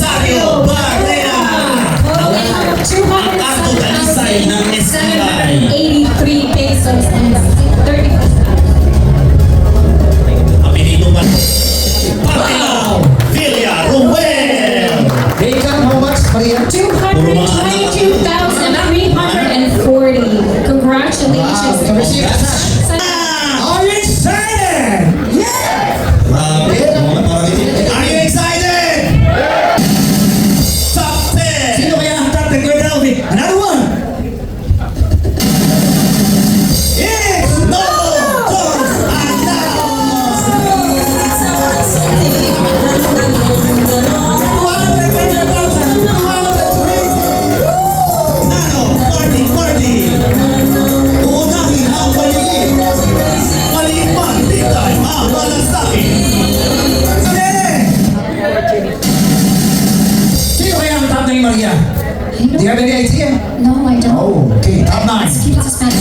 Cesario Barrera. Ang Ardo Dalisay ng SBI. 83 pesos and 30. Apelido man. Pacquiao Villaruel. Bacon, how much, Maria? 222,340. Congratulations. Are you excited? Yeah! Grabe. Are you excited? Top 10. Sino kaya ang top 10 Kuya Alvin? Another one! It's No! Dos Nano, Marty. Uunahin ang maliit. Maliit man, big time, ang malasakit. Sino kaya ang top 9 Maria? Do you have any idea? No, I don't. Oh, okay. Top 9. Let's keep it suspense.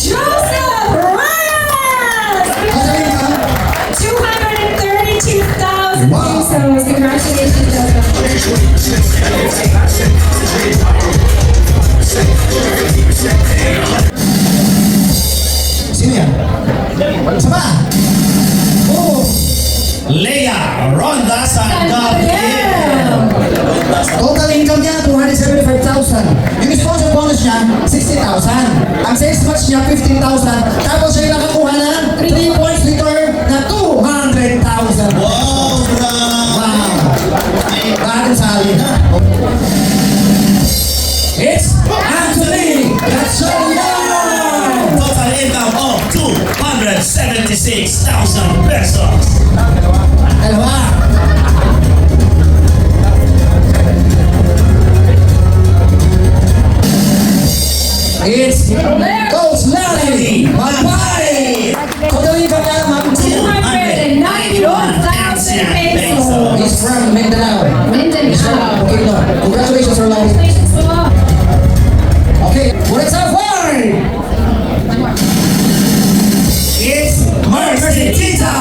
Joseph Reyes! Magaling ka? 232,000 Wow. pesos. Congratulations, Joseph. Sino yan? Sama! Oh! Leia Ronda San Gabriel. Total income niya, 275,000. Yung sponsor bonus niya, 60,000. Ang sales match niya, 15,000. Tapos siya nakakuha ng 3 points return na 200,000. Wow, bravo. Wow! Bakit sali na? It's Anthony Gatchalian! Total income of 276,000 pesos. Dalawa! It's Coach Larry Magpare! Total income niya, ma'am, 291,000 pesos. He's from Mindanao. He's from Mindanao. Bukidnon. Congratulations, Sir Larry. Congratulations po. Okay, what's up, Warren? It's Mercy Tita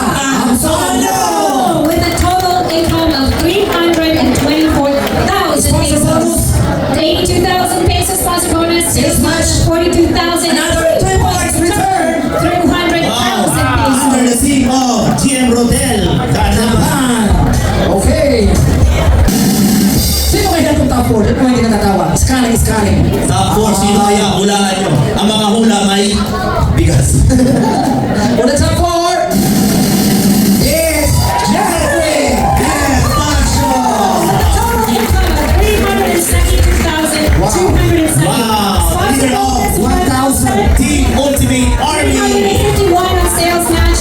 Antonio! With a total income of 324,000 pesos. 82,000 pesos sponsor bonus. Sales match. 42,000. Another 3 points return. 300,000 Under the pesos. theme of GM Rodel. Naman! Okay. Sino kaya itong top 4? Ano hindi natatawa? Scanning. Top 4, sino kaya? Hulaan nyo. Ang mga hula may bigas. For the top 4 is Jeffrey and Passion! Total income of 372,207. Wow. Sponsor bonus 1,000. Team Ultimate Army. 351 on sales match.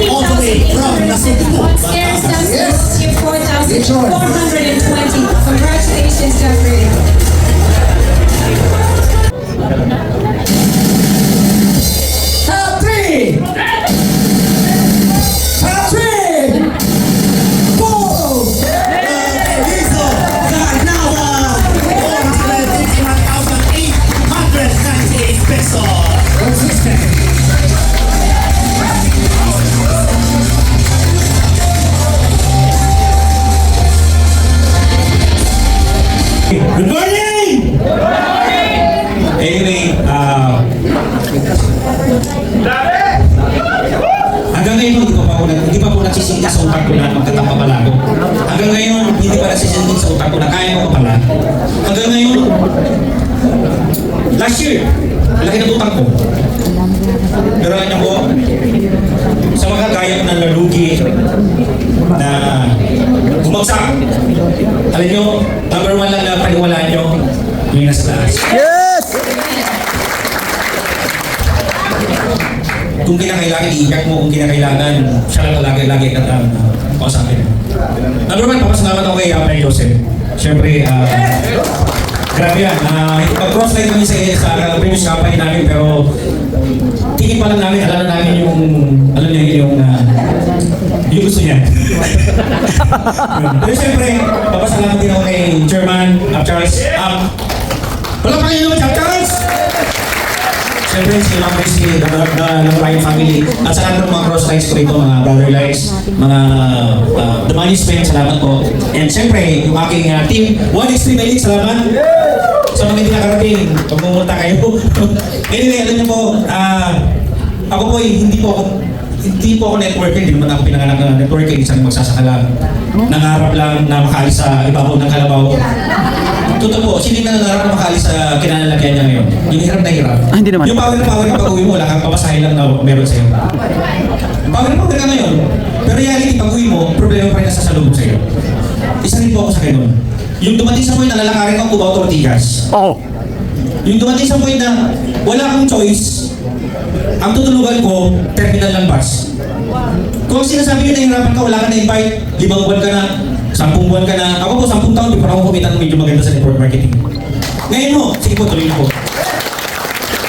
All the way from 50,000 Nasugbu. on sales match. Yes. 4,420. Congratulations, Jeffrey. Top 3! Top 3! Boom! Rizzo Garnawa. 451,898 pesos. Consistent. Good morning! Anyway, hanggang ngayon hindi pa po nagsisingit sa utak ko na magkatapapalago. Hanggang ngayon, hindi pa nagsisingit sa utak ko na kaya mo ka pala. Hanggang ngayon, last year, laki ng utang ko. Pero alam niyo po, sa mga gaya ko ng lalugi na bumagsak, alam niyo, number 1 lang na paniwalaan niyo, yung nasa taas. Kung kinakailangan, iiyak mo. Kung kinakailangan, siya lang lagi kausapin. Number 1, papasalamat ako kay Apay Joseph. Siyempre, grabe yan. Mag-cross line kami sa previous company namin, pero tingin pa lang namin, alam na namin yung gusto niya. Pero siyempre, papasalamat din ako kay Chairman Charles. Palapakinggan naman, Charles! Siyempre, si Ma'am Christy, ng Ryan family, at sa lahat ng mga cross lines ko rito, mga brother lines, mga the management, salamat po. And siyempre, yung aking team, One Extreme Elite, salamat. Sa mga hindi nakarating, pag pumunta kayo. Anyway, alam niyo po, ako po hindi po ako networker, hindi naman ako pinanganak na networker, isang magsasaka lang. Nangarap lang na makaalis sa ibabaw ng kalabaw. Totoo po, sino na nangarap na makaalis sa kinalalagyan niya ngayon? Yung hirap na hirap. Hindi naman. Yung power na power na pag-uwi mo, wala kang papasahin lang na meron sa'yo. Power na power ka ngayon. Pero reality, pag-uwi mo, problema pa rin nasa salubog sa'yo. Isa rin po ako sa ganun. Yung dumating sa point na lalakarin kang Cubao Tortigas. Oo. Yung dumating sa point na wala kang choice, ang tutulugan ko, terminal ng bus. Kung sinasabi nyo na hirapan ka, wala ka na-invite, 5 buwan ka na, 10 buwan ka na. Ako po, 10 taon, di pa ako kumita ng medyo maganda sa network marketing. Ngayon mo, sige po, tuloy po.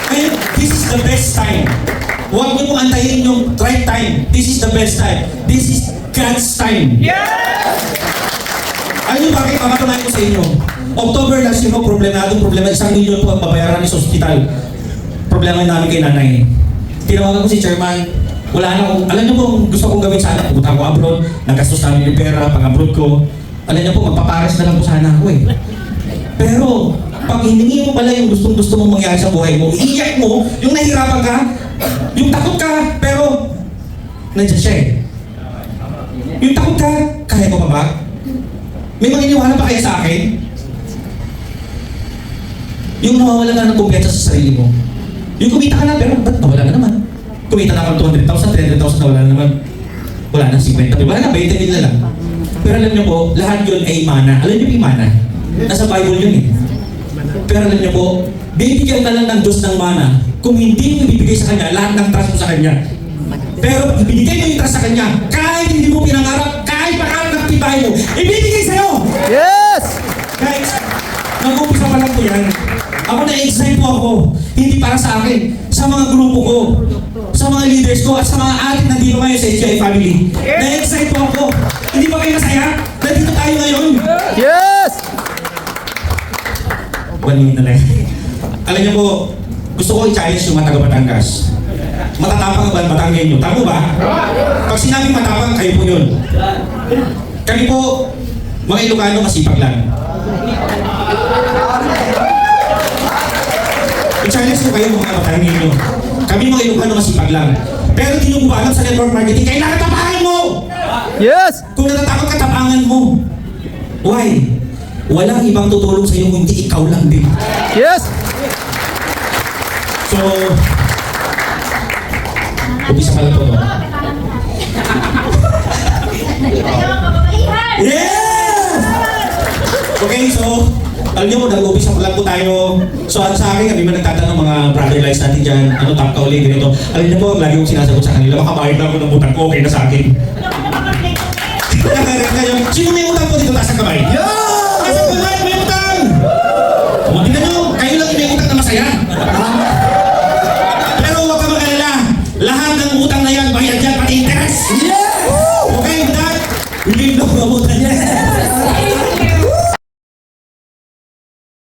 Ngayon, this is the best time. Huwag mo mong antayin yung right time. This is the best time. This is God's time. Alam nyo bakit papatunayan ko sa inyo? October last year, problema, 1 milyon po ang babayaran sa ospital. Problema namin kay nanay. Tinawagan ko si chairman, wala na akong, alam niyo po, gusto kong gawin sana, pupunta ako abroad, nagastos namin yung pera, pang-abroad ko. Alam niyo po, magpapares na lang po sana ako eh. Pero, pag hiningi mo pala yung gustong-gusto mong mangyari sa buhay mo, iiyak mo, yung nahihirapan ka, yung takot ka, pero, nandiyan siya eh. Yung takot ka, kaya ko pa ba? May maniniwala pa kaya sa akin? Yung nawawala ka ng kumpiyansa sa sarili mo. Yung kumita ka na, pero ba't nawala na naman? Kumita na ako 200,000, 300,000 na wala na naman. Wala na 50. Wala na, 20 na lang. Pero alam niyo po, lahat yun ay mana. Alam niyo po yung mana? Nasa Bible yun eh. Pero alam niyo po, bibigyan ka lang ng Diyos ng mana kung hindi mo ibibigay sa Kanya lahat ng trust mo sa Kanya. Pero ibibigay mo yung trust sa Kanya, kahit hindi mo pinangarap, kahit pangarap ng tibay mo, ibibigay sa'yo! Yes! Guys, nag-umpisa pa lang po yan. Ako na-excite po ako, hindi para sa akin, sa mga grupo ko, sa mga leaders ko, at sa mga ating nandito ngayon sa HI family. Na-excite po ako. Hindi ba kayo masaya? Nandito tayo ngayon. Yes! 1 minute na lang. Alam niyo po, gusto ko i-challenge yung mga taga-Batangas. Matatapang ba ang Batanggenyo? Tama ba? Pag sinabing matapang, kayo po yun. Kami po, mga Ilocano, masipag lang. I-challenge ko kayo mga Batanggenyo. Kami mga Ilocano, masipag lang. Pero di nyo ba alam sa network marketing, kailangan tapangan mo! Yes! Kung natatakot ka, tapangan mo. Why? Walang ibang tutulong sa iyo kundi ikaw lang din. Yes! So, umpisa pa lang po to. Yes! Okay, so, alam niyo po, nag-umpisa pa lang po tayo. So, sa akin, kami man nagtatanong mga brother lives natin dyan, ano top ka ulit, ganito. Alam niyo po, lagi kong sinasagot sa kanila, makabayad na ako ng butang ko, okay na sa akin. Kaya kayo, sino may